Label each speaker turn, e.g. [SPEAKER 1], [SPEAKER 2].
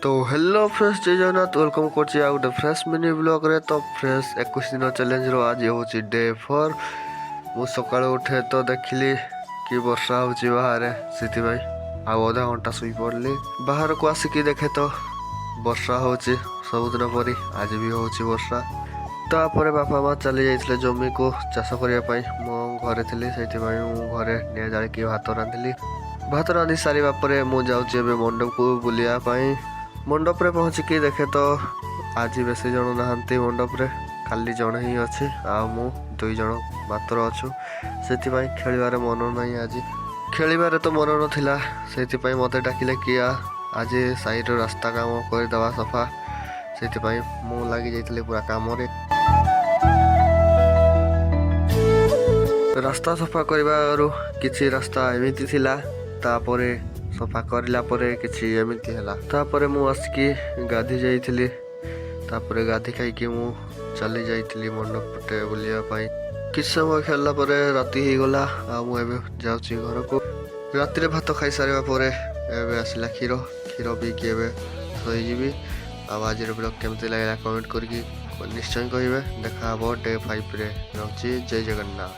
[SPEAKER 1] तो hello friends जय Jagannath welcome करछि आ गुटे फ्रेश मिनी ब्लॉग रे। तो फ्रेश 21 दिन चैलेंज रो आज होछि डे 4। मु सकाळ उठे तो देखिली कि वर्षा होछि बाहर सेति भाई आ आधा घंटा सुई पड़ली। बाहर को आसिकी देखे तो वर्षा होछि सबुदिन परी आज भी होछि वर्षा। तापर बापा माँ चली जाइथिले जमी को चाष करिया पई मो घरे थिली सेति भाई मु घरे निया जाळी कि भात रांधिली। भात रांधि सारिबा परे मु जाउछि एबे मंडप को बुलिया पई। मंडप रे पहुँचिकी देखे तो आज बेसी जन नहांती मंडप रे खाली जन ही अच्छी आ मु 2 जन मात्र अच्छु से खेलिबार मन नहीं। आज खेलिबार तो मन नथिला से मते डाकिले कि आज साइड रास्ता काम करदवा सफा से मु लगी जाइथिले पूरा काम रे। रास्ता सफा करबारु किछि रास्ता एमिति थिला तापरे सफा करला परे किछि एमिति हला। तापरे मु आसकी गाधी जाइथिली तापरे गाधी खाइकी मु चली जाइथिली मंडप पटे बुलिया पाई। किछ समय खेलला परे राति ही गला आ मु एबे जाउची घर को। राति रे भात खाइ सारिबा परे एबे आसिला खीरो पी के एबे सोई जीबी। आज ब्लॉग केमति लागला कमेंट करके निश्चय कहिबे। देखा डे 5 रे रहउची। जय जगन्नाथ।